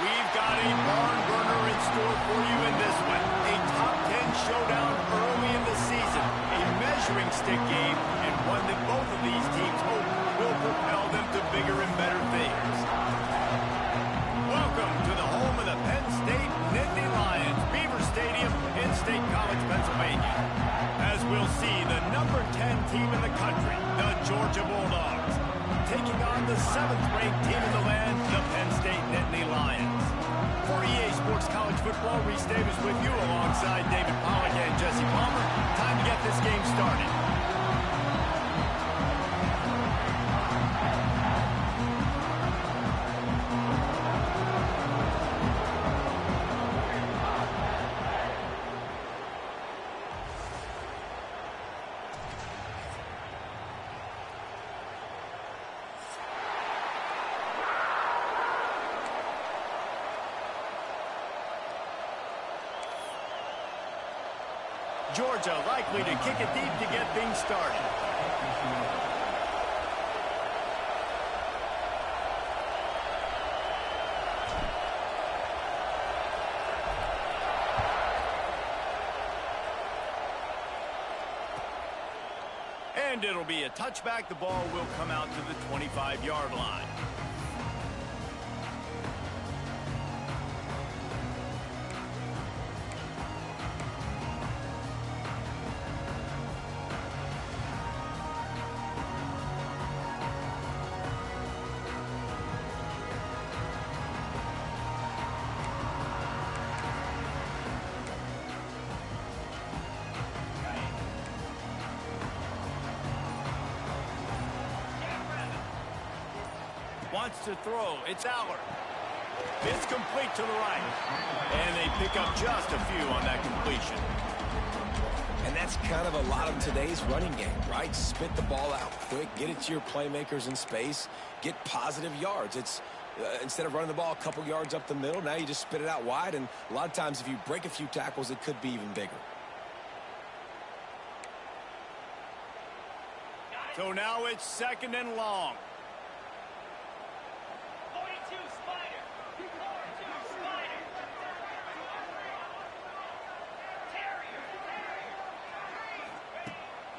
We've got a barn burner in store for you in this one. A top 10 showdown early in the season. A measuring stick game, and one that both of these teams hope will propel them to bigger and better things. Welcome to the home of the Penn State Nittany Lions, Beaver Stadium in State College, Pennsylvania. As we'll see, the number 10 team in the country, the Georgia Bulldogs, taking on the 7th-ranked team in the land, the Penn State Nittany Lions. For EA Sports College Football, Reese Davis with you alongside David Pollack and Jesse Palmer. Time to get this game started. Georgia likely to kick it deep to get things started. And it'll be a touchback. The ball will come out to the 25-yard line. Wants to throw. It's Aller. It's complete to the right. And they pick up just a few on that completion. And that's kind of a lot of today's running game, right? Spit the ball out quick, get it to your playmakers in space, get positive yards. It's instead of running the ball a couple yards up the middle, now you just spit it out wide. And a lot of times if you break a few tackles, it could be even bigger. So now it's 2nd and long.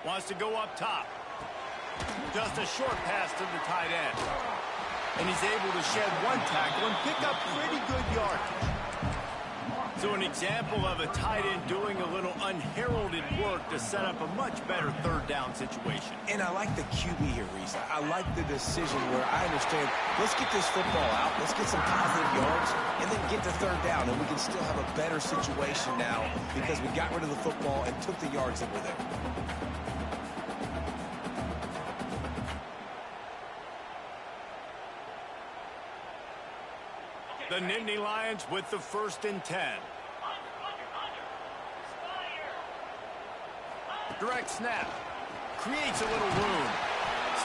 Wants to go up top. Just a short pass to the tight end. And he's able to shed one tackle and pick up pretty good yardage. So an example of a tight end doing a little unheralded work to set up a much better 3rd down situation. And I like the QB here, Reese. I like the decision where I understand, let's get this football out, let's get some positive yards, and then get to 3rd down, and we can still have a better situation now because we got rid of the football and took the yards that were there. The Nittany Lions with the 1st and 10. Direct snap. Creates a little room.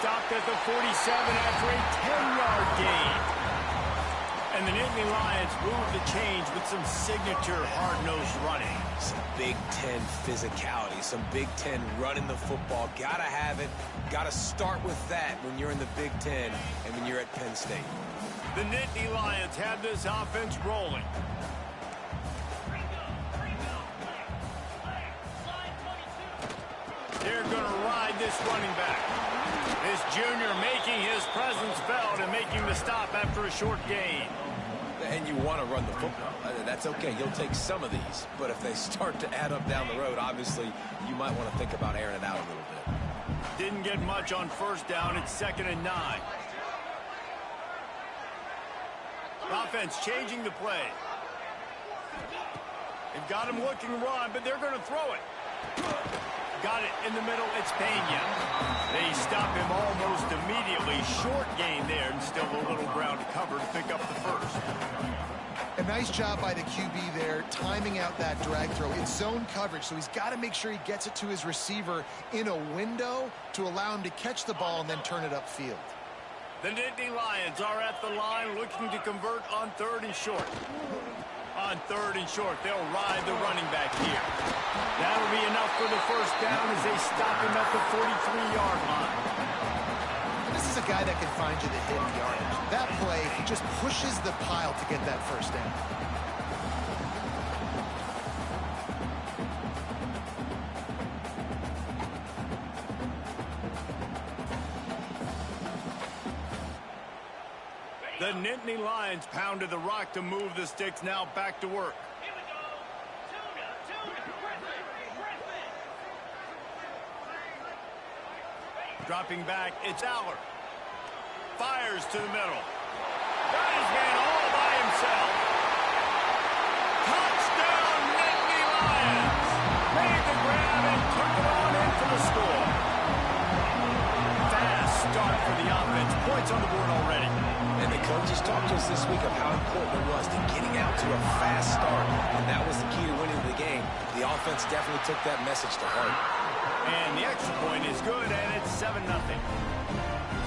Stopped at the 47 after a 10-yard gain. And the Nittany Lions move the change with some signature hard-nosed running. Some Big Ten physicality, some Big Ten running the football. Gotta have it. Gotta start with that when you're in the Big Ten and when you're at Penn State. The Nittany Lions have this offense rolling. They're going to ride this running back. This junior making his presence felt and making the stop after a short gain. And you want to run the football. That's okay. You'll take some of these. But if they start to add up down the road, obviously, you might want to think about airing it out a little bit. Didn't get much on 1st down. It's 2nd and 9. Offense changing the play. They've got him looking run, but they're going to throw it. Got it in the middle. It's Pena. They stop him almost immediately. Short gain there, and still a little ground to cover to pick up the 1st. A nice job by the QB there, timing out that drag throw. It's zone coverage, so he's got to make sure he gets it to his receiver in a window to allow him to catch the ball and then turn it upfield. The Nittany Lions are at the line looking to convert on 3rd and short. On 3rd and short, they'll ride the running back here. That'll be enough for the 1st down as they stop him at the 43-yard line. This is a guy that can find you the hidden yardage. That play, he just pushes the pile to get that first down. The Nittany Lions pounded the rock to move the sticks, now back to work. Dropping back, it's Aller. Fires to the middle. Got his man all by himself. Touchdown, Nittany Lions! Made the grab and took it on in for the score. Fast start for the offense. Points on the board already. And the coaches talked to us this week of how important it was to getting out to a fast start. And that was the key to winning the game. The offense definitely took that message to heart. And the extra point is good, and it's 7-0.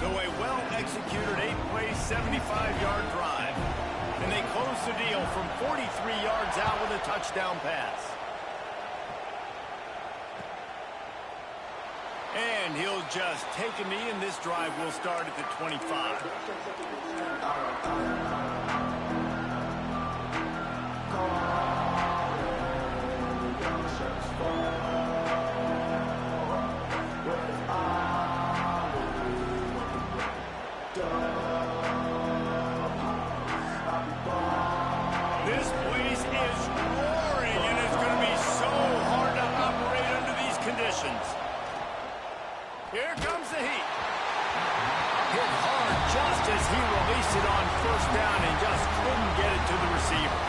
So a well-executed 8-play, 75-yard drive. And they close the deal from 43 yards out with a touchdown pass. And he'll just take a knee, and this drive will start at the 25. This place is roaring, and it's going to be so hard to operate under these conditions. Here comes the heat. Hit hard just as he released it on first down and just couldn't get it to the receiver.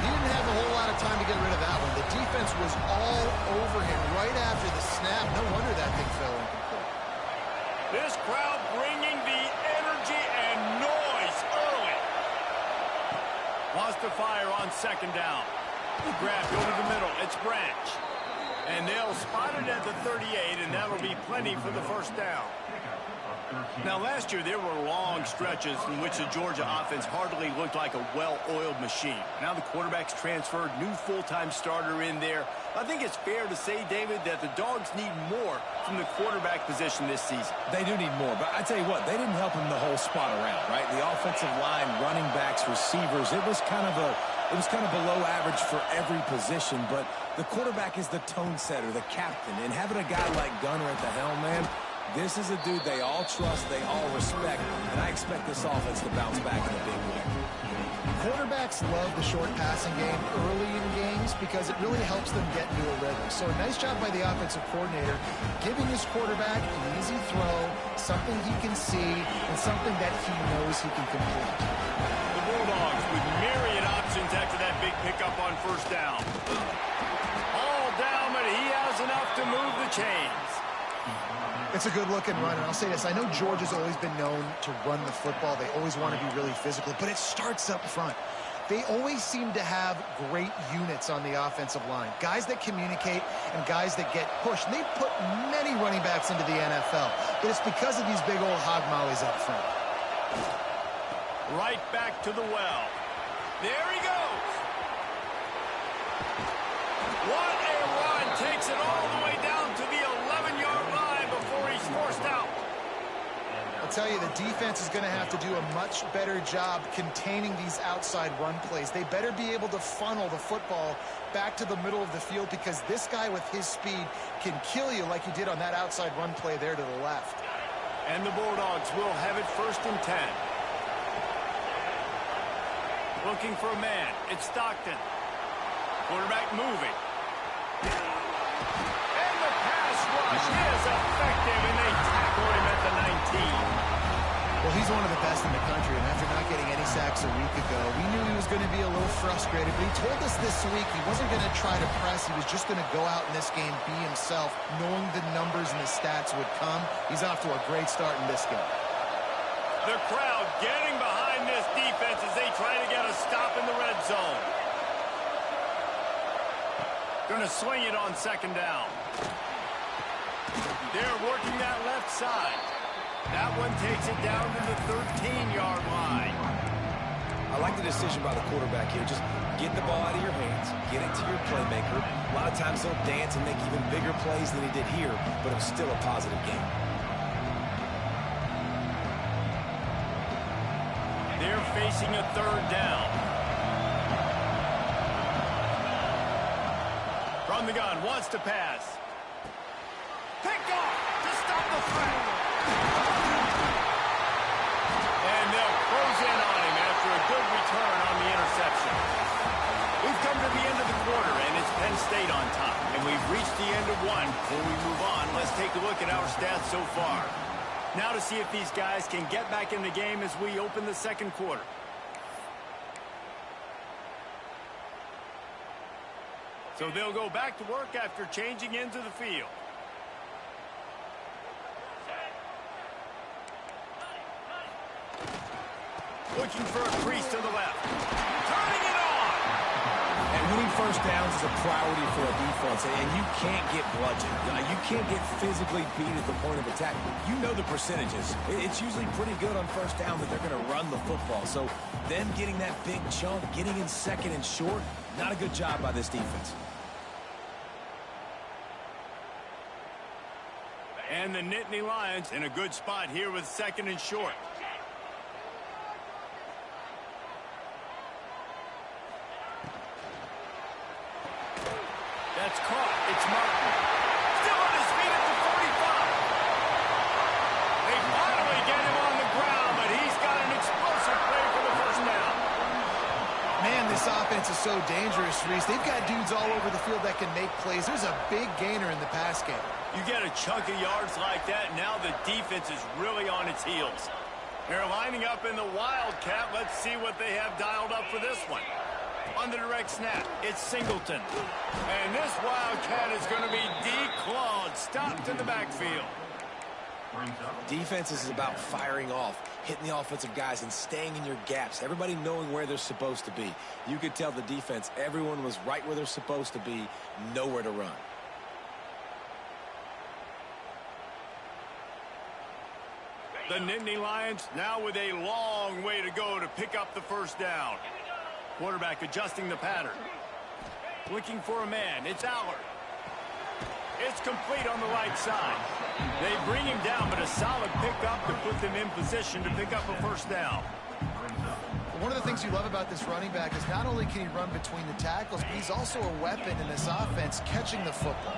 He didn't have a whole lot of time to get rid of that one. The defense was all over him right after the snap. No wonder that thing fell incomplete. This crowd bringing the energy and noise early. Wants to fire on second down. The grab, go to the middle. It's Branch. And they'll spot it at the 38, and that'll be plenty for the first down. Now, last year, there were long stretches in which the Georgia offense hardly looked like a well-oiled machine. Now the quarterback's transferred, new full-time starter in there. I think it's fair to say, David, that the Dogs need more from the quarterback position this season. They do need more, but I tell you what, they didn't help him the whole spot around, right? The offensive line, running backs, receivers, it was kind of below average for every position, but the quarterback is the tone setter, the captain, and having a guy like Gunner at the helm, man, this is a dude they all trust, they all respect, and I expect this offense to bounce back in a big way. Quarterbacks love the short passing game early in games because it really helps them get into a rhythm. So a nice job by the offensive coordinator giving his quarterback an easy throw, something he can see, and something that he knows he can complete. The Bulldogs with myriad options after that big pickup on first down. All down, but he has enough to move the chains. It's a good-looking run, and I'll say this. I know Georgia's always been known to run the football. They always want to be really physical, but it starts up front. They always seem to have great units on the offensive line, guys that communicate and guys that get pushed. And they've put many running backs into the NFL, but it's because of these big old hog mollies up front. Right back to the well. There he goes. What a run. Takes it all the way down to the 11-yard line before he's forced out. I'll tell you, the defense is going to have to do a much better job containing these outside run plays. They better be able to funnel the football back to the middle of the field because this guy with his speed can kill you like he did on that outside run play there to the left. And the Bulldogs will have it 1st and 10. Looking for a man. It's Stockton. Quarterback moving. And the pass rush is effective, and they tackle him at the 19. Well, he's one of the best in the country, and after not getting any sacks a week ago, we knew he was going to be a little frustrated, but he told us this week he wasn't going to try to press. He was just going to go out in this game, be himself, knowing the numbers and the stats would come. He's off to a great start in this game. The crowd getting behind this defense as they try to get a stop in the red zone. Going to swing it on second down. They're working that left side. That one takes it down to the 13-yard line. I like the decision by the quarterback here. Just get the ball out of your hands, get it to your playmaker. A lot of times he'll dance and make even bigger plays than he did here, but it was still a positive game. facing a third down. From the gun, wants to pass. Picked off to stop the threat. And they'll close in on him after a good return on the interception. We've come to the end of the quarter, and it's Penn State on top. And we've reached the end of one. Before we move on, let's take a look at our stats so far. Now to see if these guys can get back in the game as we open the second quarter. So they'll go back to work after changing into the field. Looking for a crease to the left. Turning it on! And winning first downs is a priority for a defense, and you can't get bludgeoned. You can't get physically beat at the point of attack. You know the percentages. It's usually pretty good on first down that they're going to run the football. So them getting that big chunk, getting in second and short, not a good job by this defense. And the Nittany Lions in a good spot here with second and short. That's caught. It's Martin. Still on his feet at the 45. They finally get him on the ground, but he's got an explosive play for the first down. Man, this offense is so dangerous, Reese. They've got dudes all over the field that can make plays. There's a big gainer in the pass game. You get a chunk of yards like that, now the defense is really on its heels. They're lining up in the Wildcat. Let's see what they have dialed up for this one. On the direct snap, it's Singleton. And this Wildcat is going to be declawed, stopped in the backfield. Defense is about firing off, hitting the offensive guys and staying in your gaps. Everybody knowing where they're supposed to be. You could tell the defense, everyone was right where they're supposed to be, nowhere to run. The Nittany Lions now with a long way to go to pick up the first down. Quarterback adjusting the pattern. Looking for a man. It's Allard. It's complete on the right side. They bring him down, but a solid pickup to put them in position to pick up a first down. One of the things you love about this running back is not only can he run between the tackles, but he's also a weapon in this offense catching the football.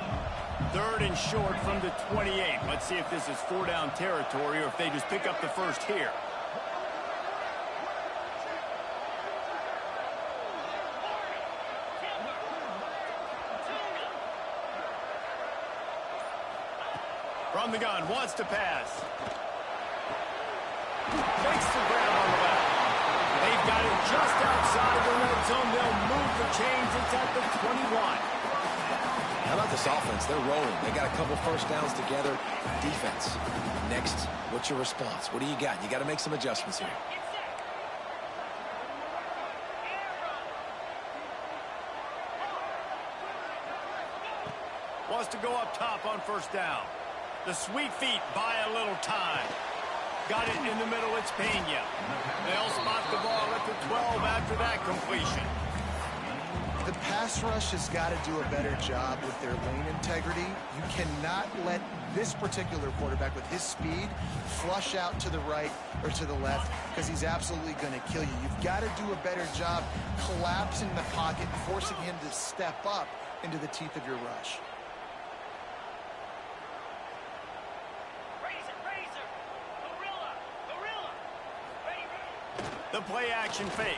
Third and short from the 28. Let's see if this is four-down territory or if they just pick up the first here. From the gun, wants to pass. Makes the grab on the left. They've got it just outside the red zone. They'll move the chains. It's at the 21. How about this offense? They're rolling. They got a couple first downs together. Defense. Next, what's your response? What do you got? You got to make some adjustments here. Wants to go up top on first down. The sweet feet buy a little time. Got it in the middle. It's Pena. They'll spot the ball at the 12 after that completion. The pass rush has got to do a better job with their lane integrity. You cannot let this particular quarterback with his speed flush out to the right or to the left because he's absolutely going to kill you. You've got to do a better job collapsing the pocket, forcing him to step up into the teeth of your rush. The play action fake.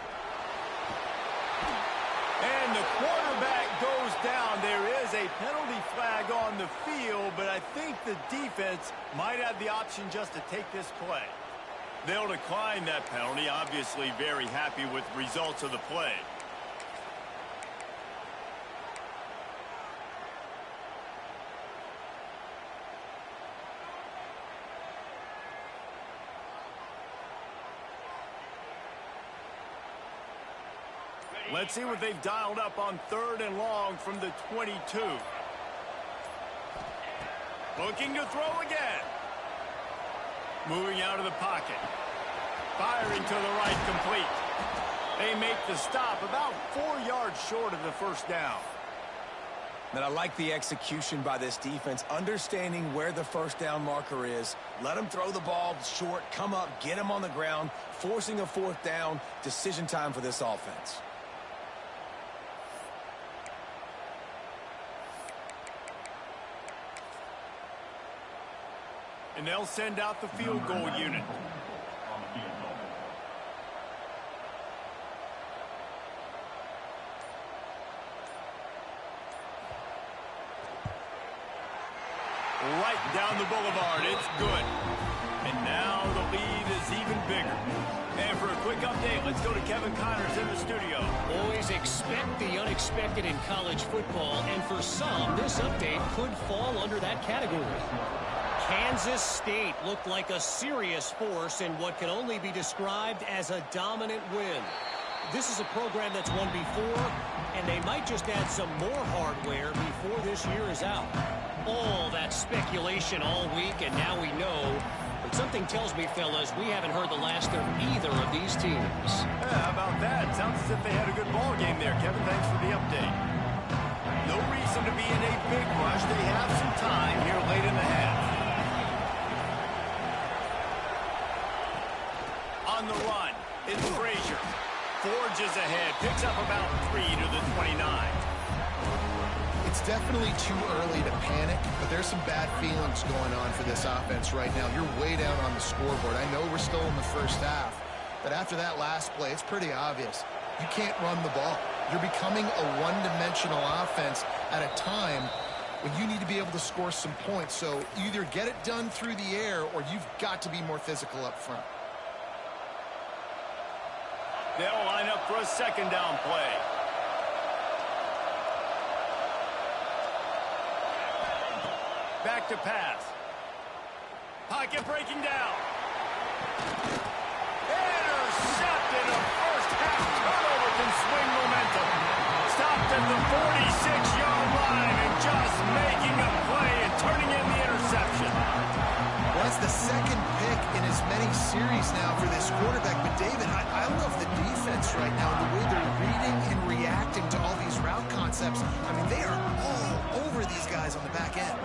And the quarterback goes down. There is a penalty flag on the field, but I think the defense might have the option just to take this play. They'll decline that penalty, obviously very happy with results of the play. Let's see what they've dialed up on third and long from the 22. Looking to throw again. Moving out of the pocket. Firing to the right, complete. They make the stop about 4 yards short of the first down. And I like the execution by this defense, understanding where the first down marker is. Let them throw the ball short, come up, get them on the ground, forcing a fourth down. Decision time for this offense. And they'll send out the field goal unit. Right down the boulevard. It's good. And now the lead is even bigger. And for a quick update, let's go to Kevin Connors in the studio. Always expect the unexpected in college football, and for some, this update could fall under that category. Kansas State looked like a serious force in what can only be described as a dominant win. This is a program that's won before, and they might just add some more hardware before this year is out. All that speculation all week, and now we know. But something tells me, fellas, we haven't heard the last of either of these teams. Yeah, how about that? Sounds as if they had a good ball game there, Kevin. Thanks for the update. No reason to be in a big rush. They have some time here late in the half. On the run, it's Frazier. Forges ahead, picks up about 3 to the 29. It's definitely too early to panic, but there's some bad feelings going on for this offense right now. You're way down on the scoreboard. I know we're still in the first half, but after that last play, it's pretty obvious. You can't run the ball. You're becoming a one-dimensional offense at a time when you need to be able to score some points. So either get it done through the air or you've got to be more physical up front. They'll line up for a second down play. Back to pass. Pocket breaking down. Intercepted. A first half turnover can swing momentum. Stopped at the 46-yard line and just making a play and turning in the interception. Well, that's the second pick in as many series now for this quarterback. But, David, I love the defense right now and the way they're reading and reacting to all these route concepts. I mean, they are all over these guys on the back end.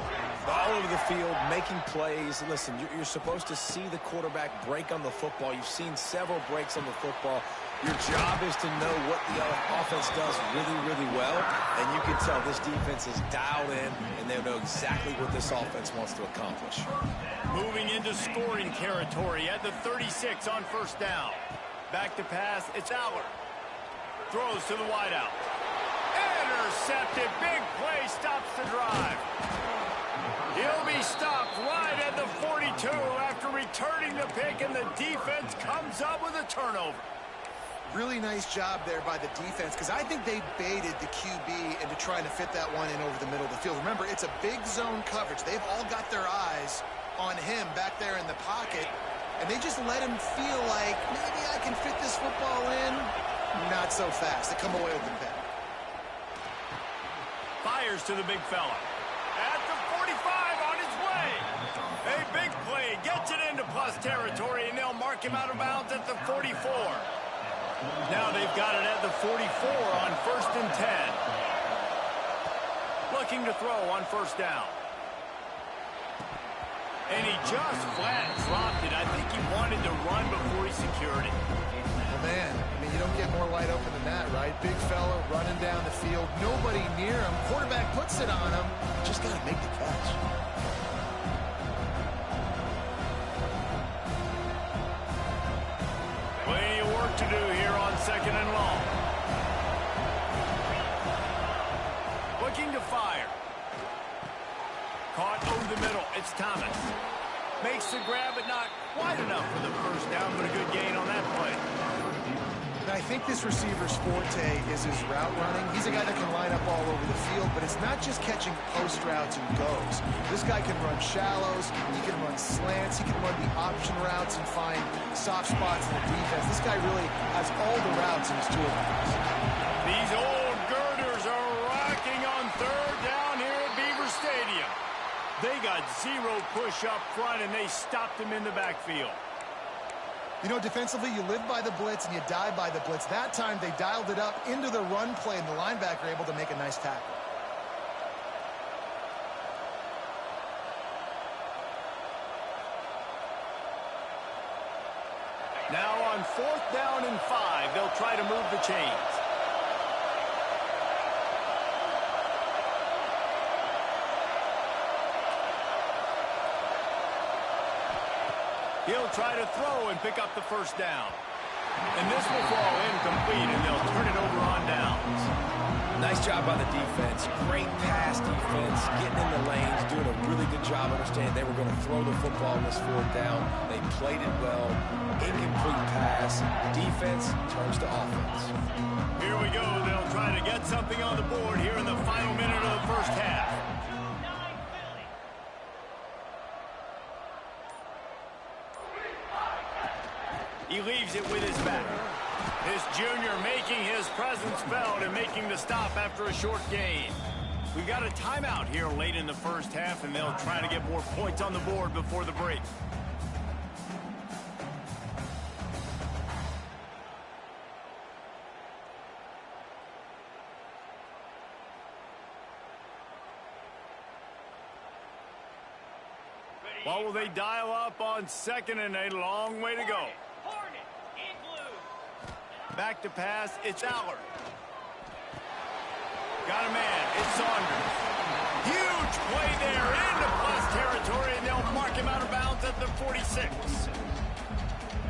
All over the field, making plays. Listen, you're supposed to see the quarterback break on the football. You've seen several breaks on the football. Your job is to know what the offense does really, really well. And you can tell this defense is dialed in, and they know exactly what this offense wants to accomplish. Moving into scoring territory at the 36 on first down. Back to pass, it's Aller. Throws to the wideout. Intercepted. Big play stops the drive. He'll be stopped right at the 42 after returning the pick, and the defense comes up with a turnover. Really nice job there by the defense, because I think they baited the QB into trying to fit that one in over the middle of the field. Remember, it's a big zone coverage. They've all got their eyes on him back there in the pocket, and they just let him feel like, maybe I can fit this football in. Not so fast. They come away with the pick. Fires to the big fella. At the 45 on his way. A big play gets it into plus territory, and they'll mark him out of bounds at the 44. Now they've got it at the 44 on 1st and 10. Looking to throw on first down. And he just flat dropped it. I think he wanted to run before he secured it. Well, man, I mean, you don't get more wide open than that, right? Big fella running down the field. Nobody near him. Quarterback puts it on him. Just got to make the catch. Plenty of work to do here on second and long. Looking to fire. Caught over the middle. It's Thomas. Makes the grab, but not quite enough for the first down, but a good gain on that play. And I think this receiver's forte is his route running. He's a guy that can line up all over the field, but it's not just catching post routes and goes. This guy can run shallows, he can run slants, he can run the option routes and find soft spots in the defense. This guy really has all the routes in his toolbox. These old girders are rocking on third down here at Beaver Stadium. They got zero push up front, and they stopped him in the backfield. You know, defensively, you live by the blitz and you die by the blitz. That time, they dialed it up into the run play, and the linebacker able to make a nice tackle. Now on 4th down and 5, they'll try to move the chains. He'll try to throw and pick up the first down. And this will fall incomplete, and they'll turn it over on downs. Nice job by the defense. Great pass defense, getting in the lanes, doing a really good job understanding they were going to throw the football on this 4th down. They played it well. Incomplete pass. Defense turns to offense. Here we go. They'll try to get something on the board here in the final minute of the first half. He leaves it with his back. His junior making his presence felt and making the stop after a short gain. We've got a timeout here late in the first half, and they'll try to get more points on the board before the break. What will they dial up on 2nd and a long way to go? Back to pass, it's Aller. Got a man, it's Saunders. Huge play there into plus territory, and they'll mark him out of bounds at the 46.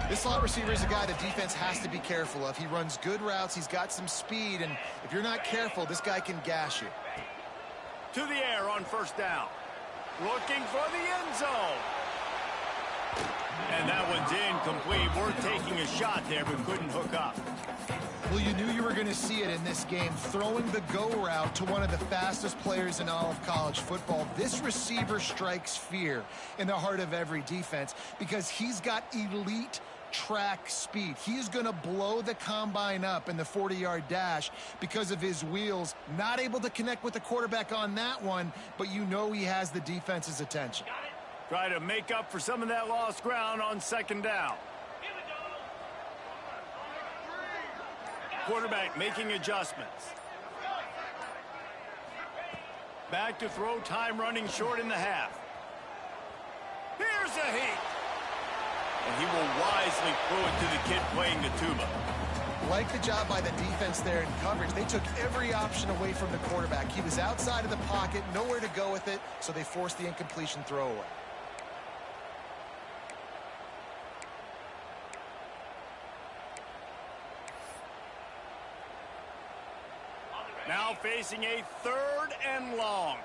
This slot receiver is a guy the defense has to be careful of. He runs good routes, he's got some speed, and if you're not careful, this guy can gash you. To the air on 1st down. Looking for the end zone. And that one's incomplete. Worth taking a shot there, but couldn't hook up. Well, you knew you were going to see it in this game. Throwing the go route to one of the fastest players in all of college football. This receiver strikes fear in the heart of every defense because he's got elite track speed. He's going to blow the combine up in the 40-yard dash because of his wheels. Not able to connect with the quarterback on that one, but you know he has the defense's attention. Try to make up for some of that lost ground on 2nd down. Quarterback making adjustments. Back to throw, time running short in the half. Here's a heat. And he will wisely throw it to the kid playing the tuba. Like the job by the defense there in coverage. They took every option away from the quarterback. He was outside of the pocket, nowhere to go with it, so they forced the incompletion throwaway. Now facing a 3rd and long.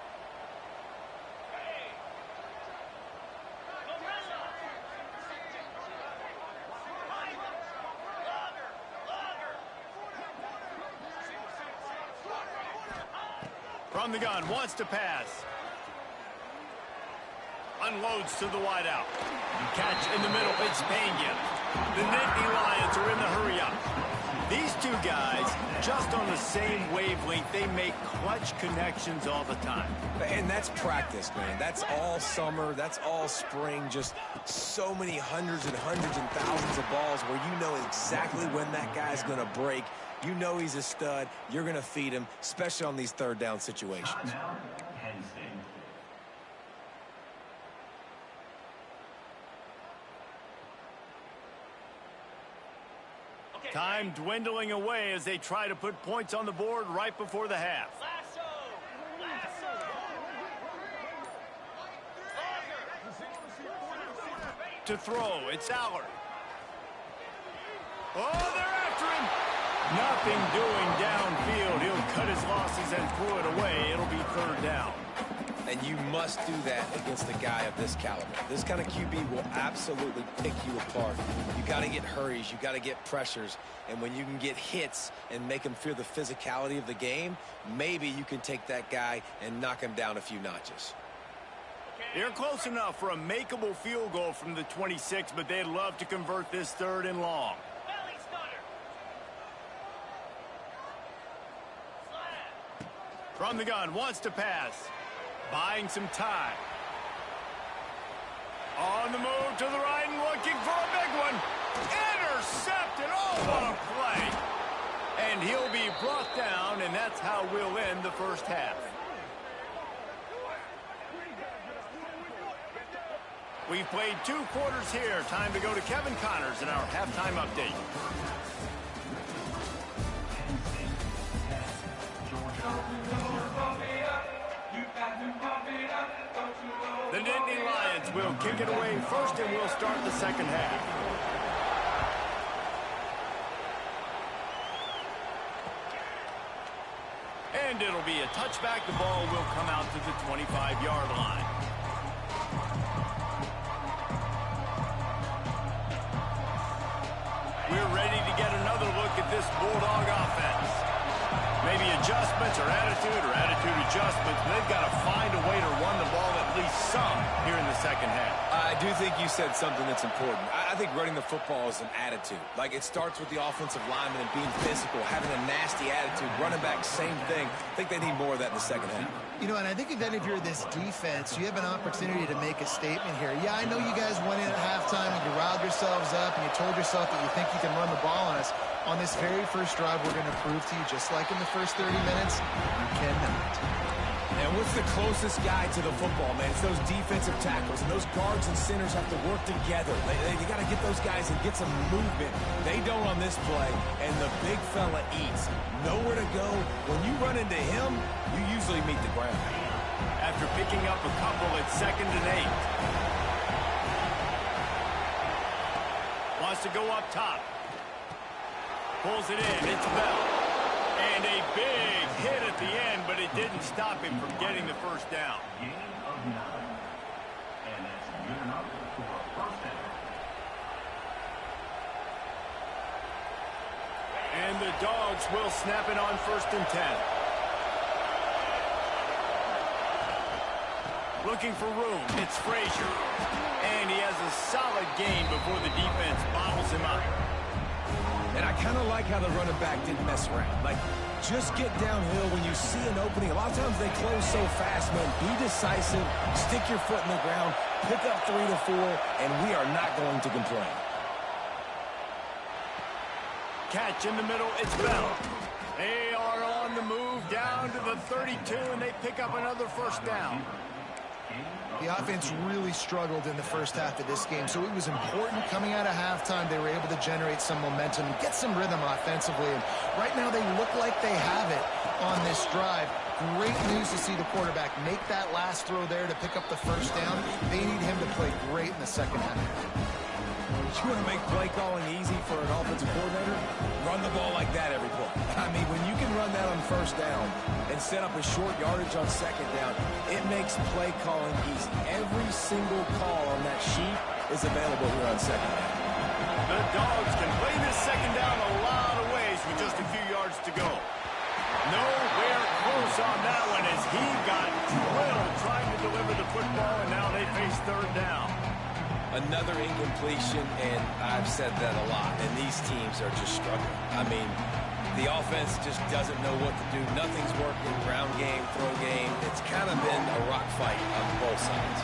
From the gun, wants to pass. Unloads to the wideout. Catch in the middle, it's Pena. The Nittany Lions are in the hurry-up. These two guys, just on the same wavelength, they make clutch connections all the time. And that's practice, man. That's all summer. That's all spring. Just so many hundreds and thousands of balls where you know exactly when that guy's going to break. You know he's a stud. You're going to feed him, especially on these 3rd down situations. Penn State. Time dwindling away as they try to put points on the board right before the half. To throw, it's Aller. Oh, they're after him. Nothing doing downfield. He'll cut his losses and throw it away. It'll be 3rd down. And you must do that against a guy of this caliber. This kind of QB will absolutely pick you apart. You got to get hurries. You got to get pressures. And when you can get hits and make him feel the physicality of the game, maybe you can take that guy and knock him down a few notches. They're close enough for a makeable field goal from the 26, but they'd love to convert this 3rd and long. From the gun, wants to pass. Buying some time. On the move to the right and looking for a big one. Intercepted. Oh, what a play. And he'll be brought down, and that's how we'll end the first half. We've played 2 quarters here. Time to go to Kevin Connors in our halftime update. The Nittany Lions will kick it away first, and we'll start the second half. And it'll be a touchback. The ball will come out to the 25-yard line. We're ready to get another look at this Bulldog offense. Maybe adjustments or attitude adjustments. They've got to find a way to run the ball at least some here in the second half. I do think you said something that's important. I think running the football is an attitude. Like, it starts with the offensive lineman and being physical, having a nasty attitude. Running back, same thing. I think they need more of that in the second half. You know, and I think then if you're this defense, you have an opportunity to make a statement here. Yeah, I know you guys went in at halftime and you riled yourselves up and you told yourself that you think you can run the ball on us. On this very first drive, we're going to prove to you, just like in the first 30 minutes, you cannot. And what's the closest guy to the football, man? It's those defensive tackles, and those guards and centers have to work together. They got to get those guys and get some movement. They don't on this play, and the big fella eats. Nowhere to go. When you run into him, you usually meet the ground. After picking up a couple at 2nd and 8. Wants to go up top. Pulls it in. It's Bell. And a big hit at the end, but it didn't stop him from getting the first down. Gain of 9. And that's good enough for a first down. And the Dogs will snap it on 1st and 10. Looking for room. It's Frazier. And he has a solid gain before the defense bottles him up. And I kind of like how the running back didn't mess around. Like, just get downhill when you see an opening. A lot of times they close so fast, man. Be decisive, stick your foot in the ground, pick up 3 to 4, and we are not going to complain. Catch in the middle, it's Bell. They are on the move down to the 32, and they pick up another first down. The offense really struggled in the first half of this game, so it was important coming out of halftime. They were able to generate some momentum, get some rhythm offensively, and right now they look like they have it on this drive. Great news to see the quarterback make that last throw there to pick up the first down. They need him to play great in the second half. You want to make play calling easy for an offensive coordinator? Run the ball like that every play. I mean, when you can run that on first down and set up a short yardage on second down, it makes play calling easy. Every single call on that sheet is available here on second down. The Dogs can play this second down a lot of ways with just a few yards to go. Nowhere close on that one as he got drilled trying to deliver the football, and now they face 3rd down. Another incompletion, and I've said that a lot, and these teams are just struggling. I mean, the offense just doesn't know what to do. Nothing's working. Ground game, throw game. It's kind of been a rock fight on both sides.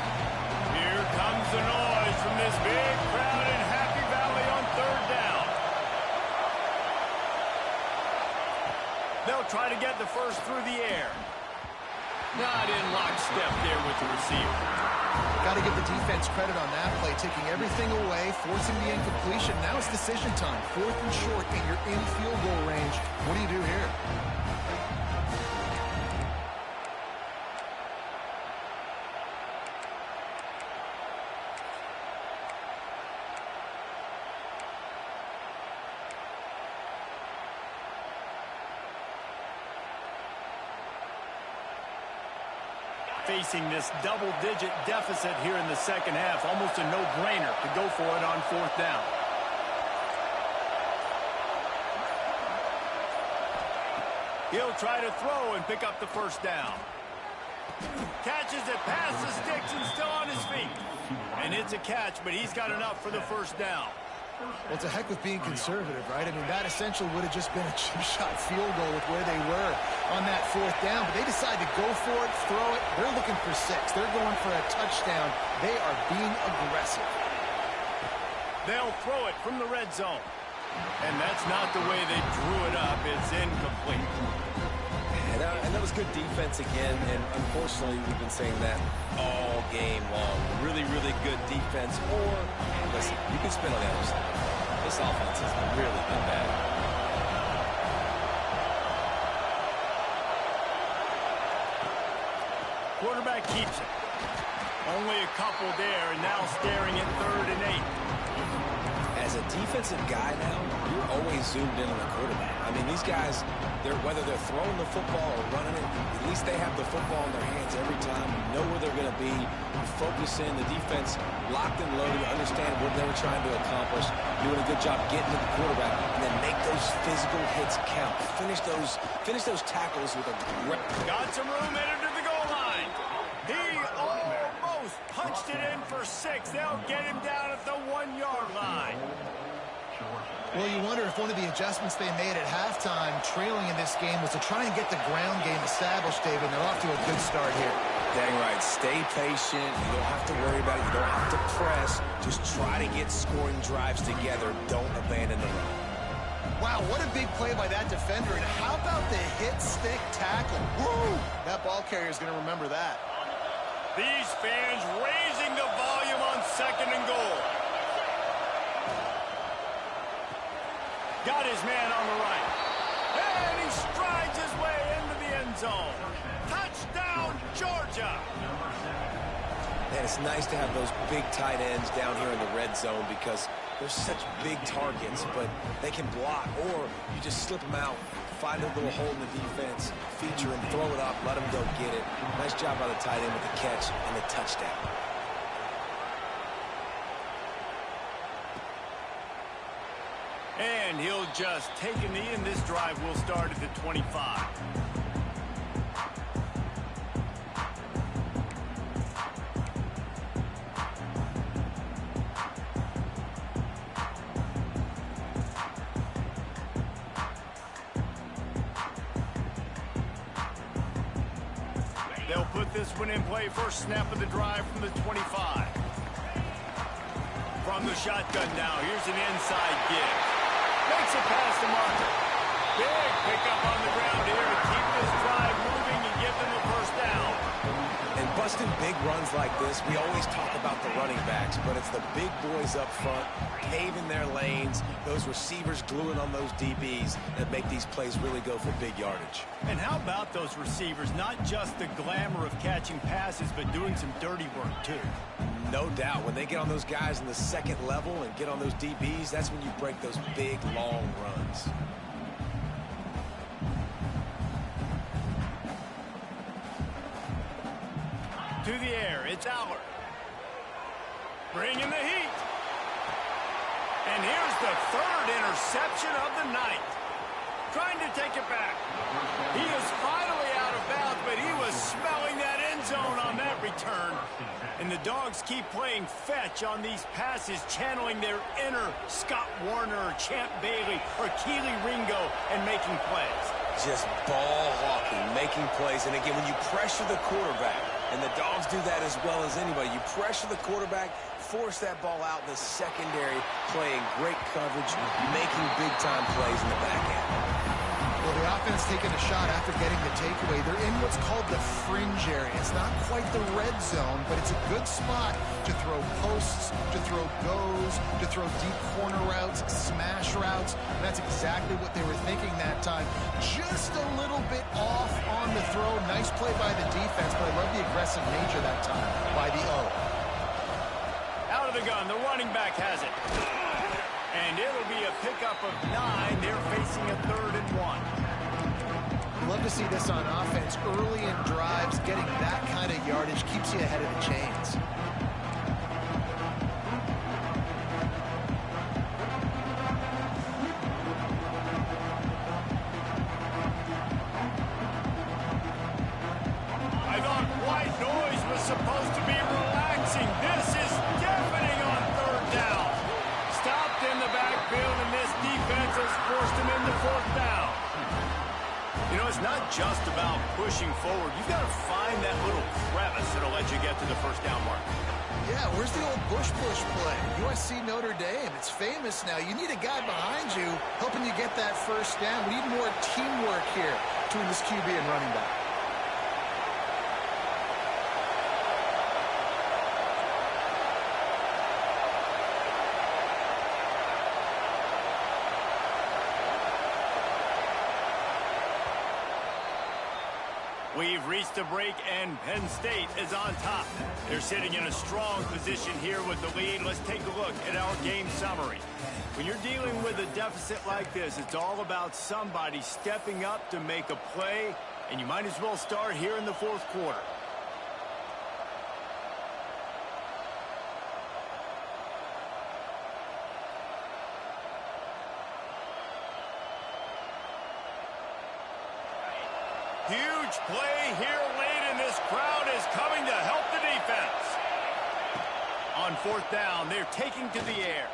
Here comes the noise from this big crowd in Happy Valley on 3rd down. They'll try to get the first through the air. Not in lockstep there with the receiver. Got to give the defense credit on that play, taking everything away, forcing the incompletion. Now it's decision time. 4th and short, and you're in field goal range. What do you do here? Facing this double-digit deficit here in the second half, almost a no-brainer to go for it on 4th down. He'll try to throw and pick up the first down. Catches it past the sticks and still on his feet. And it's a catch, but he's got enough for the first down. Well, it's a heck with being conservative, right? I mean, that essentially would have just been a chip-shot field goal with where they were on that 4th down. But they decide to go for it, throw it. They're looking for 6. They're going for a touchdown. They are being aggressive. They'll throw it from the red zone. And that's not the way they drew it up. It's incomplete. And that was was good defense again, and unfortunately, we've been saying that all game long. Really, really good defense, or, listen, you can spin on the other side. This offense has really been bad. Quarterback keeps it. Only a couple there, and now staring at 3rd and 8. As a defensive guy now, you're always zoomed in on the quarterback. I mean, these guys, whether they're throwing the football or running it, at least they have the football in their hands every time. You know where they're going to be. You focus in. The defense locked and loaded, understand what they were trying to accomplish, doing a good job getting to the quarterback, and then make those physical hits count. Finish those tackles with a great... Got some room headed to the goal line. He almost punched it in for 6. They'll get him down at the 1-yard line. Well, you wonder if one of the adjustments they made at halftime, trailing in this game, was to try and get the ground game established, David. They're off to a good start here. Dang right. Stay patient. You don't have to worry about it. You don't have to press. Just try to get scoring drives together. Don't abandon the run. Wow, what a big play by that defender. And how about the hit-stick tackle? Woo! That ball carrier is going to remember that. These fans raising the volume on 2nd and goal. Got his man on the right. And he strides his way into the end zone. Touchdown, Georgia. Man, it's nice to have those big tight ends down here in the red zone because they're such big targets, but they can block, or you just slip them out, find a little hole in the defense, feature him, throw it up, let him go get it. Nice job by the tight end with the catch and the touchdown. And he'll just take a knee, and this drive will start at the 25. They'll put this one in play. First snap of the drive from the 25. From the shotgun now, here's an inside give. Makes it past the marker. Big pickup on the ground here to keep this drive moving and give them a first down. And busting big runs like this, we always talk about the running backs, but it's the big boys up front, paving their lanes, those receivers gluing on those DBs that make these plays really go for big yardage. And how about those receivers? Not just the glamour of catching passes, but doing some dirty work too. No doubt. When they get on those guys in the second level and get on those DBs, that's when you break those big, long runs. To the air, it's Aller. Bringing the heat. And here's the 3rd interception of the night. Trying to take it back. He is finally out of bounds, but he was smelling that end zone on that return. And the Dogs keep playing fetch on these passes, channeling their inner Scott Warner or Champ Bailey or Keely Ringo and making plays. Just ball hawking, making plays. And again, when you pressure the quarterback, and the Dogs do that as well as anybody, you pressure the quarterback, force that ball out in the secondary, playing great coverage, making big-time plays in the back end. Well, the offense taking a shot after getting the takeaway. They're in what's called the fringe area. It's not quite the red zone, but it's a good spot to throw posts, to throw goes, to throw deep corner routes, smash routes. And that's exactly what they were thinking that time. Just a little bit off on the throw. Nice play by the defense, but I love the aggressive nature that time by the O. Out of the gun, the running back has it. And it'll be a pickup of 9. They're facing a 3rd and 1. Love to see this on offense. Early in drives, getting that kind of yardage keeps you ahead of the chains. I thought white noise was supposed to be relaxing. This is deafening on 3rd down. Stopped in the backfield, and this defense has forced him into 4th down. You know, it's not just about pushing forward. You've got to find that little crevice that'll let you get to the first down mark. Yeah, where's the old push play? USC Notre Dame. It's famous now. You need a guy behind you helping you get that first down. We need more teamwork here between this QB and running back. We've reached a break, and Penn State is on top. They're sitting in a strong position here with the lead. Let's take a look at our game summary. When you're dealing with a deficit like this, it's all about somebody stepping up to make a play, and you might as well start here in the fourth quarter. Huge play here late, and this crowd is coming to help the defense. On fourth down, they're taking to the air.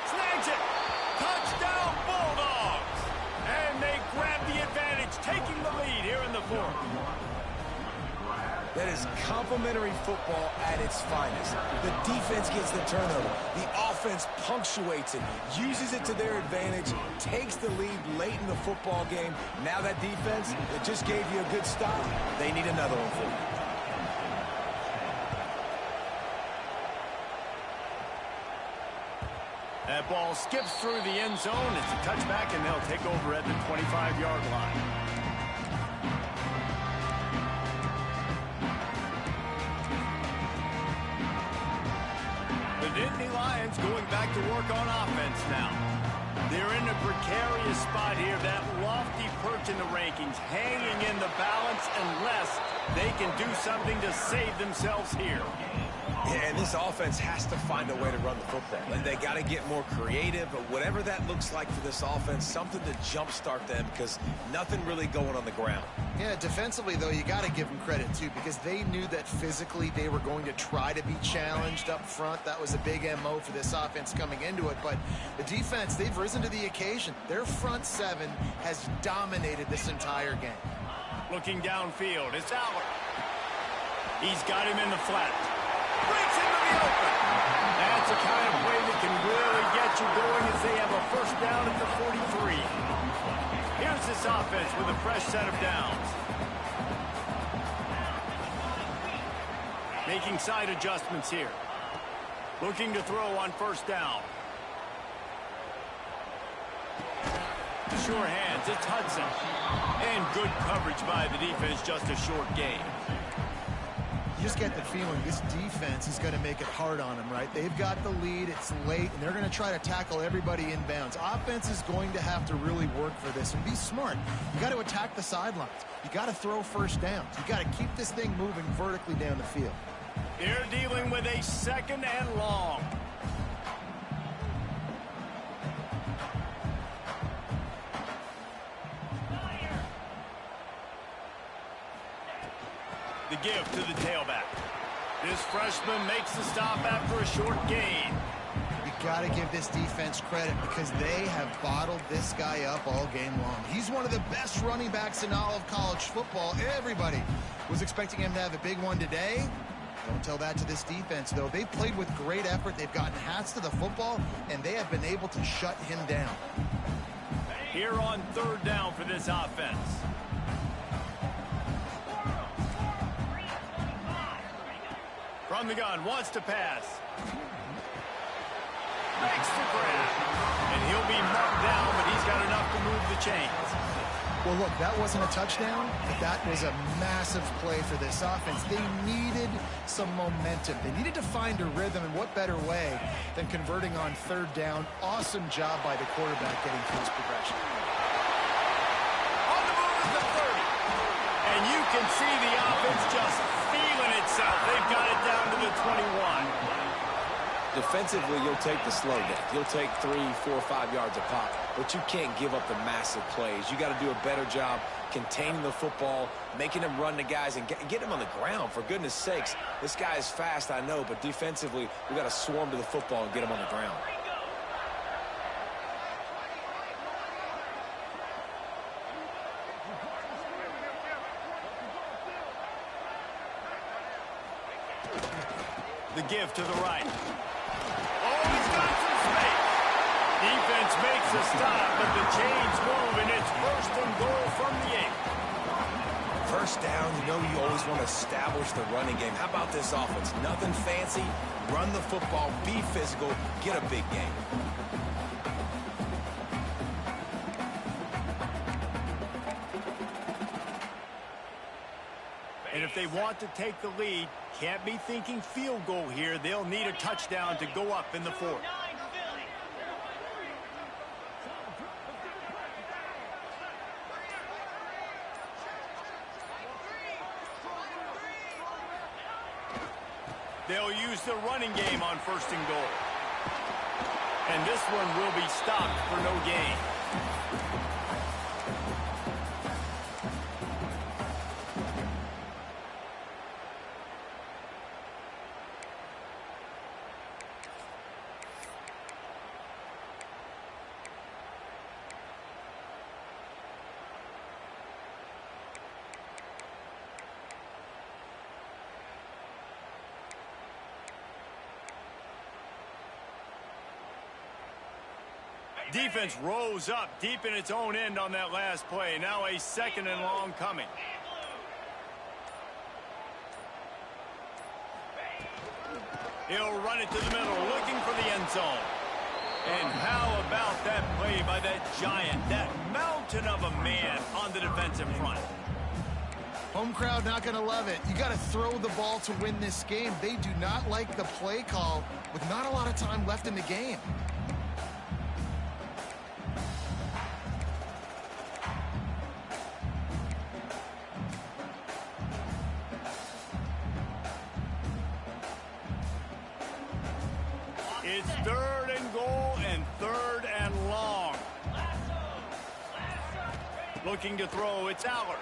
Snags it. Touchdown, Bulldogs. And they grab the advantage, taking the lead here in the fourth. That is complimentary football at its finest. The defense gets the turnover. The offense punctuates it, uses it to their advantage, takes the lead late in the football game. Now that defense that just gave you a good stop, they need another one for you. That ball skips through the end zone. It's a touchback, and they'll take over at the 25-yard line. The Nittany Lions going back to work on offense now. They're in a precarious spot here, that lofty perch in the rankings, hanging in the balance unless they can do something to save themselves here. Yeah, and this offense has to find a way to run the football. They got to get more creative, but whatever that looks like for this offense, something to jumpstart them because nothing really going on the ground. Yeah, defensively, though, you got to give them credit, too, because they knew that physically they were going to try to be challenged up front. That was a big MO for this offense coming into it. But the defense, they've risen to the occasion. Their front seven has dominated this entire game. Looking downfield, it's Aller. He's got him in the flat. Breaks into the open. That's the kind of play that can really get you going as they have a first down at the 43. Here's this offense with a fresh set of downs. Making side adjustments here. Looking to throw on first down. Sure hands, it's Hudson. And good coverage by the defense, just a short gain. You just get the feeling this defense is going to make it hard on them, right? They've got the lead, it's late, and they're going to try to tackle everybody inbounds. Offense is going to have to really work for this and be smart. You got to attack the sidelines. You got to throw first downs. You got to keep this thing moving vertically down the field. They're dealing with a second and long. The give to the tailback. This freshman makes the stop after a short gain. You got to give this defense credit because they have bottled this guy up all game long. He's one of the best running backs in all of college football. Everybody was expecting him to have a big one today. Don't tell that to this defense, though. They've played with great effort. They've gotten hats to the football, and they have been able to shut him down. Here on third down for this offense. From the gun, wants to pass. Makes the grab. And he'll be marked down, but he's got enough to move the chains. Well, look, that wasn't a touchdown, but that was a massive play for this offense. They needed some momentum. They needed to find a rhythm, and what better way than converting on third down. Awesome job by the quarterback getting through his progression. On the move is the 30. And you can see the offense just feeling itself. They've got it down to the 21. Defensively, you'll take the slow down. You'll take 3, 4, 5 yards a pop, but you can't give up the massive plays. You got to do a better job containing the football, making them run the guys, and get them on the ground. For goodness sakes, this guy is fast, I know, but defensively, we got to swarm to the football and get him on the ground. The give to the right. Oh, he's got some space. Defense makes a stop, but the chains move, and it's first and goal from the 8. First down, you know you always want to establish the running game. How about this offense? Nothing fancy. Run the football, be physical, get a big game. And if they want to take the lead, can't be thinking field goal here. They'll need a touchdown to go up in the fourth. They'll use the running game on 1st and goal. And this one will be stopped for no gain. Defense rose up deep in its own end on that last play. Now a 2nd and long coming. He'll run it to the middle, looking for the end zone. And how about that play by that giant, that mountain of a man on the defensive front? Home crowd not going to love it. You got to throw the ball to win this game. They do not like the play call with not a lot of time left in the game. It's 3rd and goal and 3rd and long. Looking to throw, it's Aller.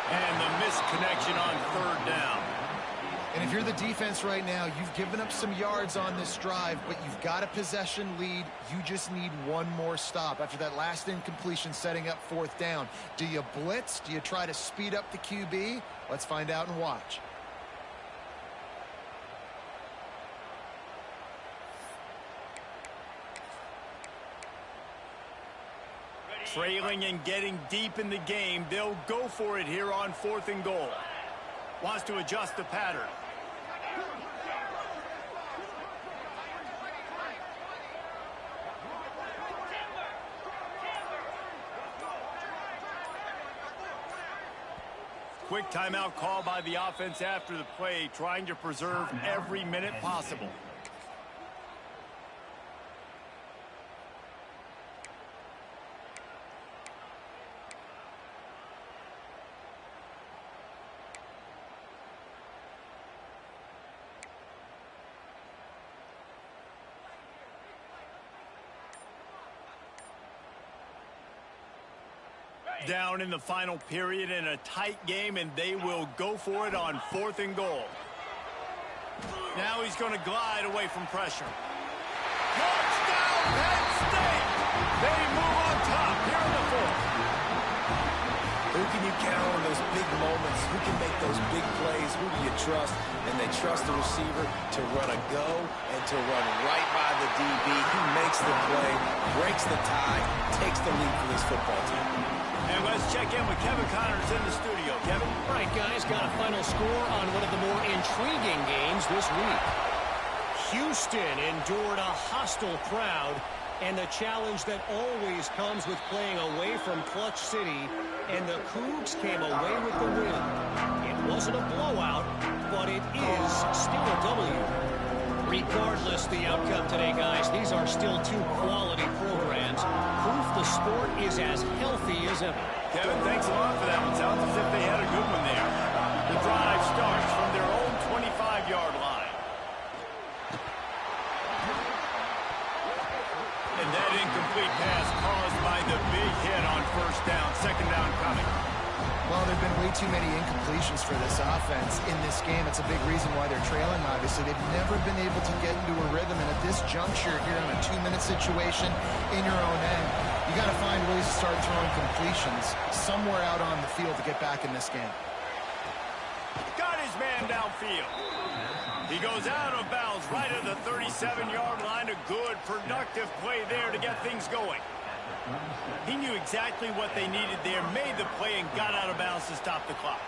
And the missed connection on 3rd down. And if you're the defense right now, you've given up some yards on this drive, but you've got a possession lead. You just need one more stop. After that last incompletion setting up 4th down, do you blitz? Do you try to speed up the QB? Let's find out and watch. Trailing and getting deep in the game, they'll go for it here on 4th and goal. Wants to adjust the pattern. Quick timeout call by the offense after the play, trying to preserve every minute possible. Down in the final period in a tight game, and they will go for it on 4th and goal. Now he's going to glide away from pressure. Touchdown, Penn State! They move on top here in the 4th. Who can you count on those big moments? Who can make those big plays? Who do you trust? And they trust the receiver to run a go and to run right by the DB. He makes the play, breaks the tie, takes the lead for this football team. And let's check in with Kevin Connors in the studio. Kevin? All right, guys, got a final score on one of the more intriguing games this week. Houston endured a hostile crowd and the challenge that always comes with playing away from Clutch City, and the Cougs came away with the win. It wasn't a blowout, but it is still a W. Regardless the outcome today, guys, these are still 2 quality programs. Proof the sport is as healthy as ever. Kevin, thanks a lot for that one. Sounds as if they had a good one there. The drive starts from their own 25-yard line. And that incomplete pass caused by the big hit on 1st down. 2nd down coming. Well, there have been way too many incompletions for this offense in this game. It's a big reason why they're trailing, obviously. They've never been able to get into a rhythm, and at this juncture here in a 2-minute situation in your own end, you got to find ways to start throwing completions somewhere out on the field to get back in this game. Got his man downfield. He goes out of bounds right at the 37-yard line. A good, productive play there to get things going. He knew exactly what they needed there, made the play, and got out of bounds to stop the clock.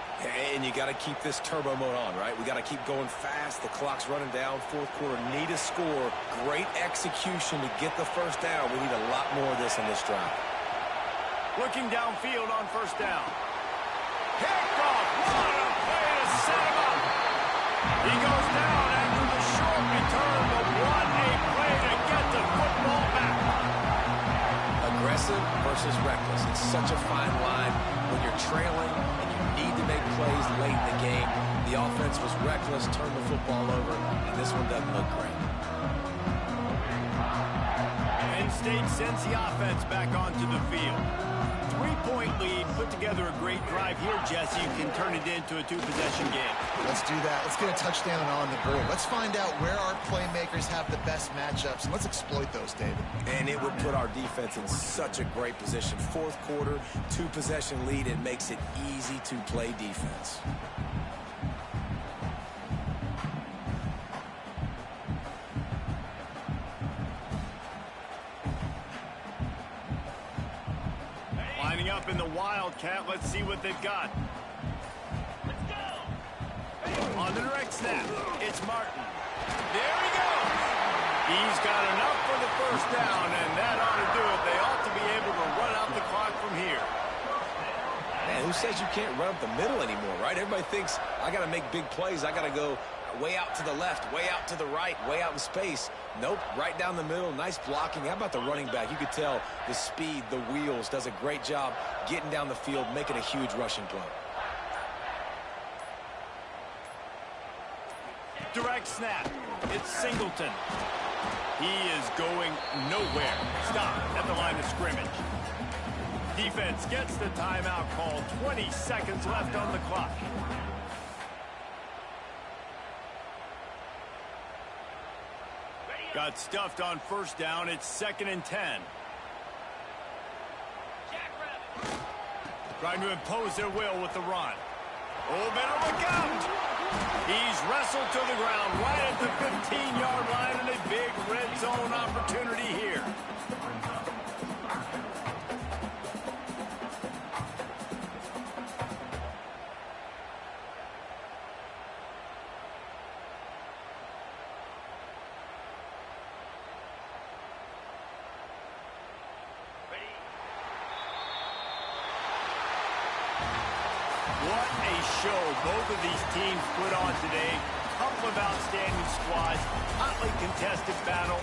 And you got to keep this turbo mode on, right? We got to keep going fast. The clock's running down. 4th quarter, need a score. Great execution to get the 1st down. We need a lot more of this in this drive. Looking downfield on 1st down. Picked off. What a play to set him up. He goes down after the short return, but what a play to get the football back. Aggressive versus reckless. It's such a fine line when you're trailing and you need to make plays late in the game. The offense was reckless, turned the football over, and this one doesn't look great. Penn State sends the offense back onto the field. 3-point lead, put together a great drive here, Jesse. You can turn it into a two-possession game. Let's do that. Let's get a touchdown on the board. Let's find out where our playmakers have the best matchups, and let's exploit those, David. And it would put our defense in such a great position. Fourth quarter, two-possession lead. It makes it easy to play defense. Lining up in the Wildcat. Let's see what they've got. Let's go. On the direct snap, it's Martin. There he goes. He's got enough for the first down, and that ought to do it. They ought to be able to run out the clock from here. Man, who says you can't run up the middle anymore, right? Everybody thinks I got to make big plays. I got to go way out to the left, way out to the right, way out in space. Nope, right down the middle. Nice blocking. How about the running back? You could tell the speed, the wheels, does a great job getting down the field, making a huge rushing play. Direct snap. It's Singleton. He is going nowhere. Stop at the line of scrimmage. Defense gets the timeout call. 20 seconds left on the clock. Got stuffed on first down. It's 2nd and 10. Trying to impose their will with the run. Oh, better look out. He's wrestled to the ground right at the 15-yard line, and a big red zone opportunity here. What a show both of these teams put on today. Couple of outstanding squads, hotly contested battle